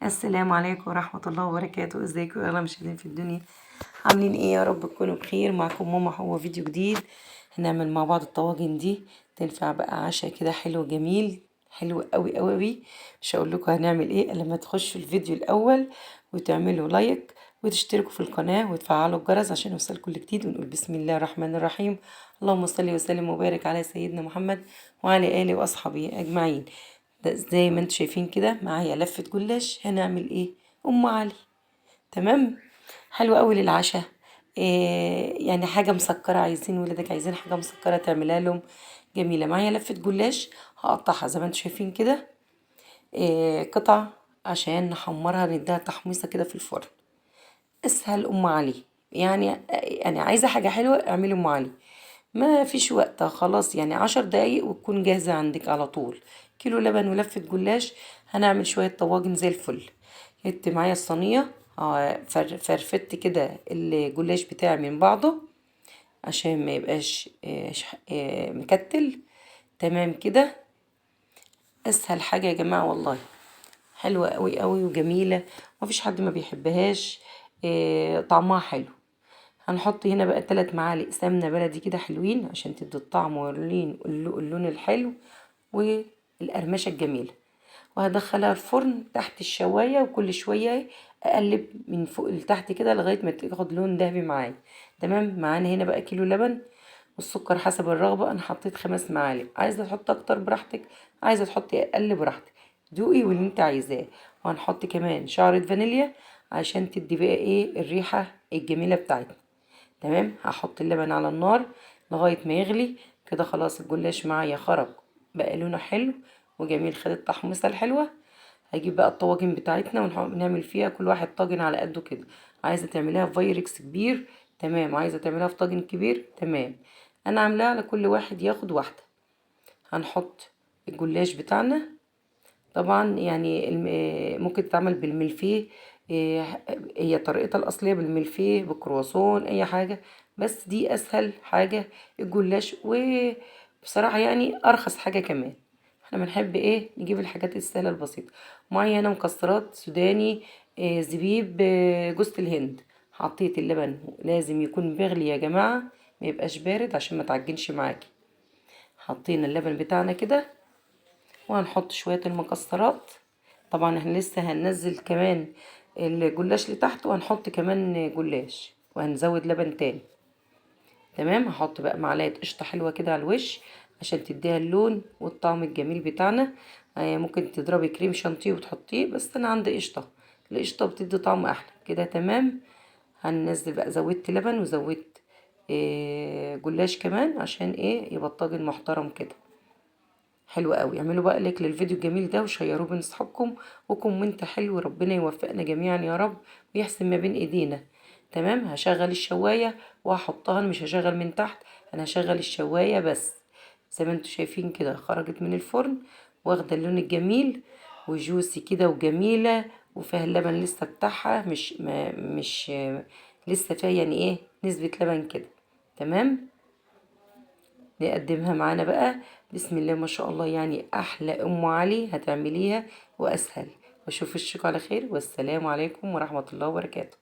السلام عليكم ورحمة الله وبركاته. ازيكم يا اغلى مشاهدين في الدنيا؟ عاملين ايه؟ يا رب تكونوا بخير. معكم ماما. هو فيديو جديد هنعمل مع بعض الطواجن دي، تنفع بقى عشاء كده حلو جميل، حلو قوي قوي قوي. مش هقول لكم هنعمل ايه الا لما تخشوا الفيديو الاول وتعملوا لايك وتشتركوا في القناة وتفعلوا الجرس عشان يوصلكم كل جديد، ونقول بسم الله الرحمن الرحيم. اللهم صل وسلم وبارك على سيدنا محمد وعلى آله وأصحابه أجمعين. ده زي ما انتم شايفين كده معايا لفة جلاش. هنعمل ايه؟ ام علي. تمام. حلو قوي للعشاء. إيه يعني حاجة مسكرة، عايزين ولادك عايزين حاجة مسكرة تعملها لهم جميلة. معايا لفة جلاش هقطعها زي ما انتم شايفين كده، إيه قطع عشان نحمرها نديها تحميصة كده في الفرن. اسهل ام علي. يعني عايزة حاجة حلوة اعملي ام علي. ما فيش وقت خلاص، يعني 10 دقايق وتكون جاهزة عندك على طول. كيلو لبن ولفة جلاش. هنعمل شوية طواجن زي الفل. هت معايا الصينية، فرفدت كده الجلاش بتاعي من بعضه عشان ما يبقاش مكتل. تمام كده. اسهل حاجة يا جماعة والله، حلوة قوي قوي وجميلة. مفيش حد ما بيحبهاش. طعمها حلو. هنحط هنا بقى 3 معالق سمنة بلدي كده حلوين عشان تدي الطعم واللون الحلو والقرمشة الجميلة. وهدخلها الفرن تحت الشواية، وكل شوية اقلب من فوق لتحت كده لغاية ما تاخد لون دهبي معايا. تمام. معانا هنا بقى كيلو لبن، والسكر حسب الرغبة. انا حطيت 5 معالق، عايزة تحط اكتر براحتك، عايزة تحطي اقل براحتك، دوقي واللي انت عايزاه. وهنحط كمان شعرة فانيليا عشان تدي بقى ايه الريحة الجميلة بتاعتنا. تمام. هحط اللبن على النار لغاية ما يغلي كده. خلاص الجلاش معايا خرج بقى لونه حلو وجميل، خد التحميصة الحلوة. هجيب بقى الطواجن بتاعتنا ونعمل فيها كل واحد طاجن على قده كده. عايزة تعمليها في فايركس كبير تمام، عايزة تعمليها في طاجن كبير تمام. انا عاملاها على كل واحد ياخد واحدة. هنحط الجلاش بتاعنا. طبعا يعني ممكن تتعمل بالملفيه. هي طريقتها الأصلية بالملفيه بالكرواسون أي حاجة، بس دي أسهل حاجة الجلاش، وبصراحة يعني أرخص حاجة كمان. احنا بنحب ايه نجيب الحاجات السهلة البسيطة. معايا هنا مكسرات سوداني، زبيب، جوز الهند. حطيت اللبن لازم يكون بيغلي يا جماعة، ما يبقاش بارد عشان ما تعجنش معاكي. حطينا اللبن بتاعنا كده، وهنحط شوية المكسرات. طبعا احنا لسه هننزل كمان الجلاش لتحت، وهنحط كمان جلاش وهنزود لبن تاني. تمام. هحط بقى معلقة قشطة حلوة كده على الوش عشان تديها اللون والطعم الجميل بتاعنا. ممكن تضربي كريم شانتيه وتحطيه، بس انا عندي قشطة. القشطة بتدي طعم احلى كده. تمام. هننزل بقى، زودت لبن وزودت جلاش كمان عشان ايه يبقى الطاجن محترم كده. حلو قوي. اعملوا بقى لايك للفيديو الجميل ده وشيروه بين اصحابكم، وكومنت حلو. ربنا يوفقنا جميعا يا رب ويحسن ما بين ايدينا. تمام. هشغل الشوايه وهحطها، مش هشغل من تحت، انا هشغل الشوايه بس. زي ما انتم شايفين كده خرجت من الفرن واخده اللون الجميل وجوسي كده وجميله، وفيها اللبن لسه بتاعها مش لسه فيها يعني ايه نسبه لبن كده. تمام. نقدمها معانا بقى. بسم الله ما شاء الله، يعني احلى ام علي هتعمليها واسهل. واشوف وشكوا على خير، والسلام عليكم ورحمة الله وبركاته.